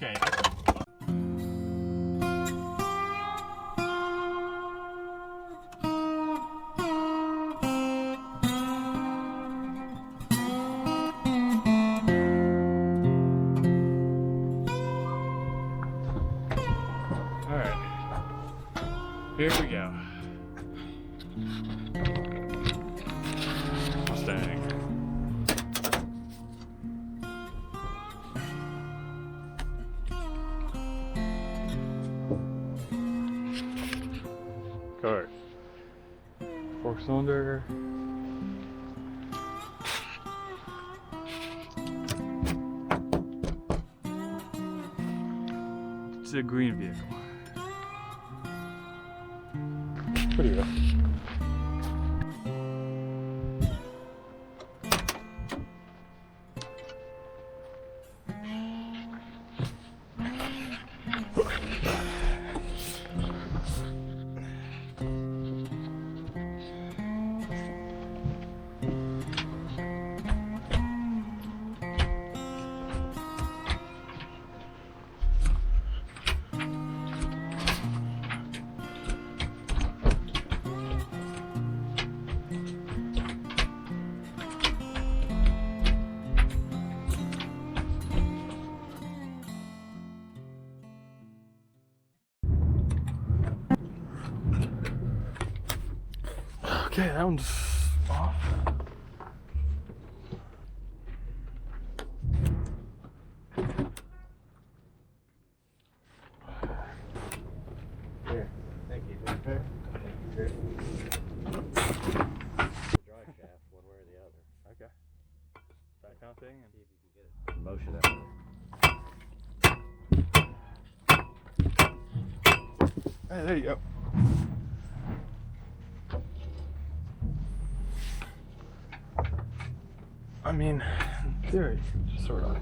Okay. Here we go. Mustang. Car. 4-cylinder. It's a green vehicle. Pretty rough. Okay, that one's off. Here, thank you. Okay. Here. Drive shaft one way or the other. Okay. That kind of thing. And See if you can get it in motion out of it. hey, there you go. I mean, in theory, sort of.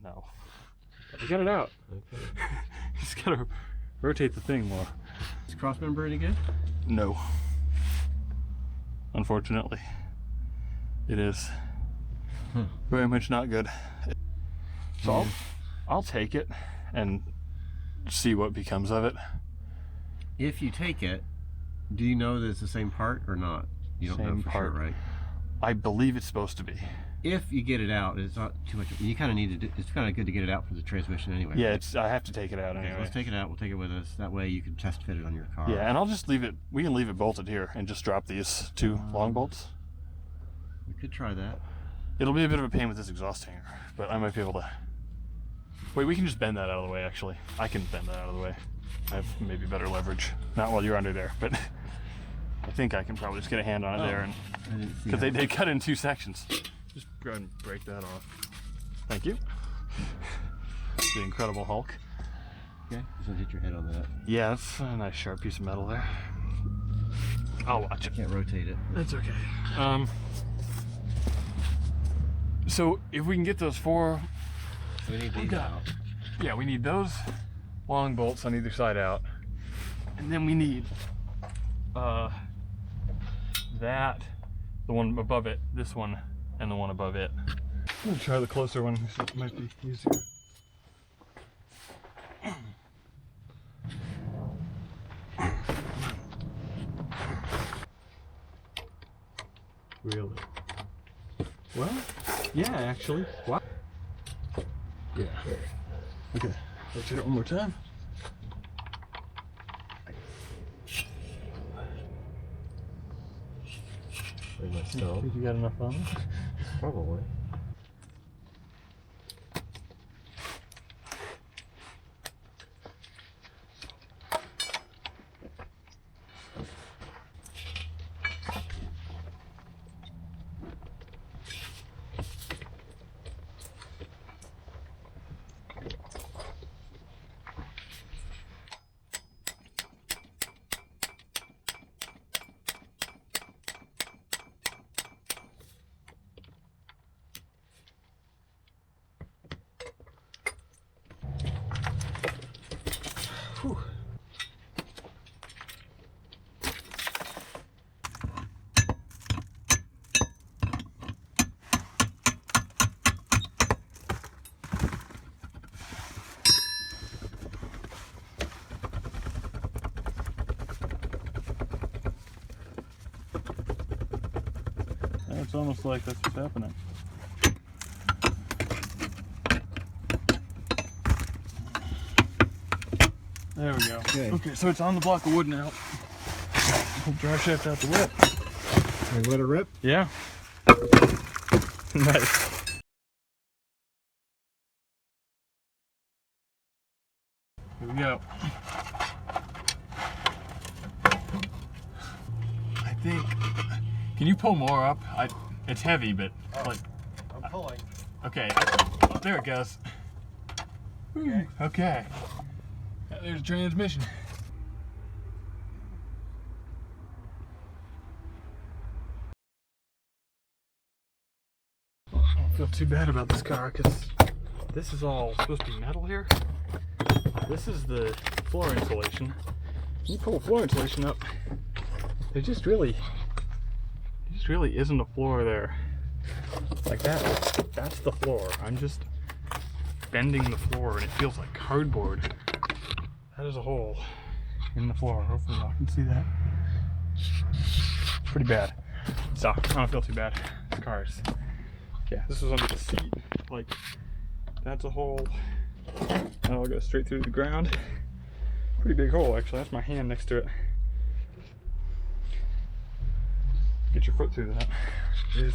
No. You got it out. Okay. You just gotta rotate the thing more. Is cross member any good? No. Unfortunately. It is very much not good. So I'll take it and see what becomes of it. If you take it, do you know that it's the same part or not? You don't know for sure, right? I believe it's supposed to be. If you get it out, it's not too much. You kind of need to. It's kind of good to get it out for the transmission anyway. Yeah, I have to take it out Okay, anyway. let's take it out. We'll take it with us. That way you can test fit it on your car. Yeah, and I'll just leave it. We can leave it bolted here and just drop these two long bolts. We could try that. It'll be a bit of a pain with this exhaust hanger, but I might be able to. Wait, we can just bend that out of the way, actually. I can bend that out of the way. I have maybe better leverage. Not while you're under there, but I think I can probably just get a hand on it there. Because they cut in two sections. Just go ahead and break that off. Thank you. The Incredible Hulk. Okay, just don't hit your head on that. Yeah, that's a nice sharp piece of metal there. I'll watch it. Can't rotate it. That's okay. So if we can get those four, We need these out. yeah, we need those long bolts on either side out, and then we need that, the one above it, this one, and the one above it. I'm gonna try the closer one, so it might be easier. Really? Well, yeah, actually. What? Yeah. Okay. Let's hit it one more time. Think you got enough on it? Probably. It's almost like that's what's happening. There we go. Okay, so it's on the block of wood now. Drive shaft out the whip. And let it rip? Yeah. Nice. Here we go. I think. Can you pull more up? It's heavy, but like. I'm pulling. Okay. Oh, there it goes. Okay. Okay. There's transmission. I don't feel too bad about this car because this is all supposed to be metal here. This is the floor insulation. You pull the floor insulation up, there just really isn't a floor there. Like that. That's the floor. I'm just bending the floor and it feels like cardboard. That is a hole in the floor. Hopefully y'all can see that. Pretty bad. So I don't feel too bad. This car's, yeah, this was under the seat. Like, that's a hole. That'll go straight through the ground. Pretty big hole actually. That's my hand next to it. Get your foot through that. It is.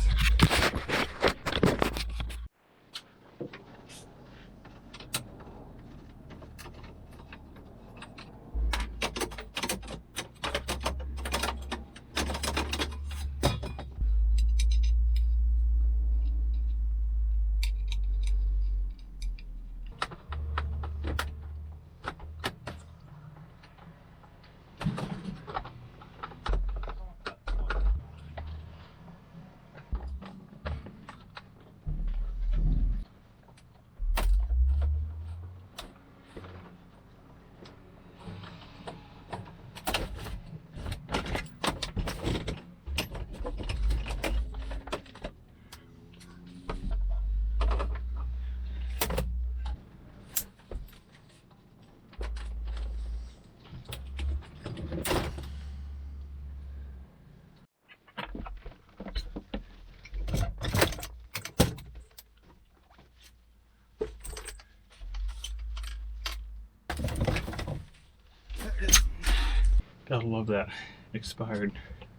Gotta love that expired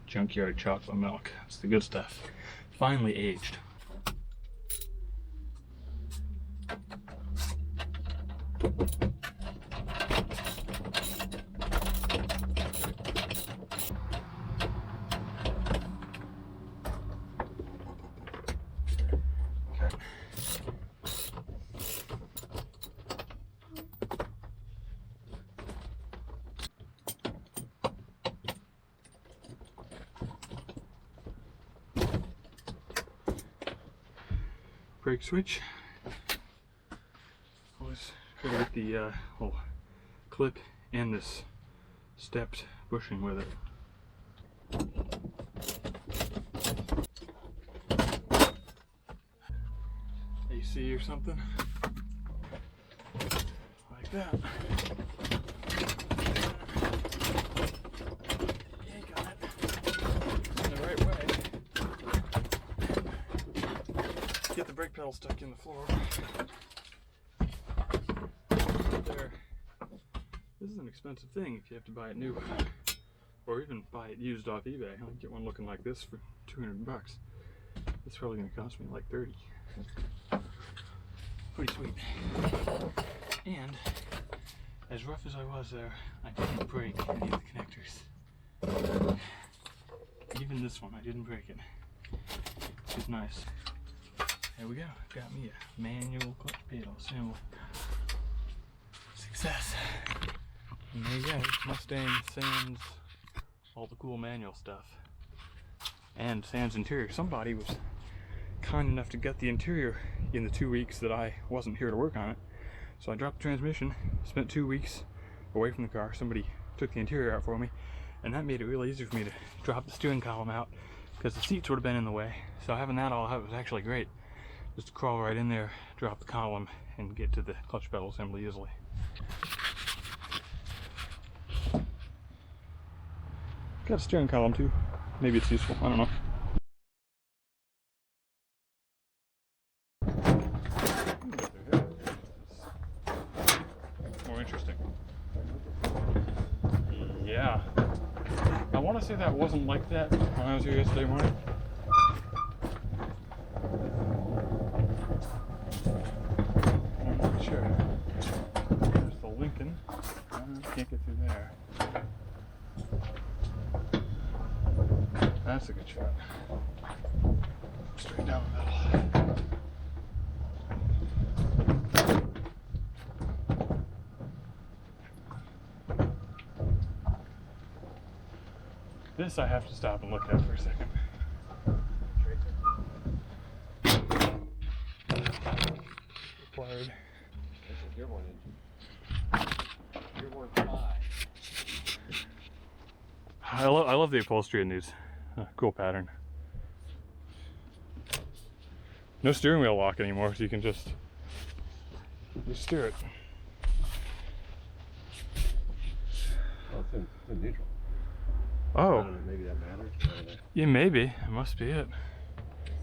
Junkyard chocolate milk. It's the good stuff. Finally aged. Brake switch. Always try to get the little clip and this stepped bushing with it. AC or something like that. Yank on it in the right way. Get the brake pedal stuck in the floor. There. This is an expensive thing if you have to buy it new, or even buy it used off eBay. I'll get one looking like this for 200 bucks. It's probably going to cost me like 30. Pretty sweet. And as rough as I was there, I didn't break any of the connectors. Even this one, I didn't break it. It's nice. There we go. Got me a manual clutch pedal assembly. Success. And there you go. Mustang, Sans, all the cool manual stuff. And Sans interior. Somebody was kind enough to gut the interior in the 2 weeks that I wasn't here to work on it. So I dropped the transmission, spent 2 weeks away from the car. Somebody took the interior out for me, and that made it really easy for me to drop the steering column out because the seats would have been in the way. So having that all out was actually great. Just to crawl right in there, drop the column, and get to the clutch pedal assembly easily. Got a steering column too. Maybe it's useful, I don't know. wasn't like that when I was here yesterday morning. I'm not sure. There's the Lincoln. Can't get through there. That's a good shot. Straight down the middle. This I have to stop and look at for a second. Required. That's a Dearborn engine. Dearborn 5. I love the upholstery in these. Cool pattern. No steering wheel lock anymore, so you can just steer it. Oh, it's in neutral. I Oh, don't know, maybe that matters. I don't know. yeah, maybe. It must be it.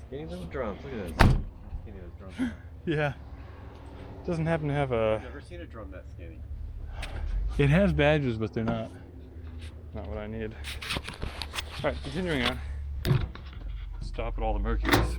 Skinny little drums. Look at this. Skinny little drums. Yeah. Doesn't happen to have a. I've never seen a drum that skinny. It has badges, but they're not what I need. All right, continuing on. Stop at all the Mercuries.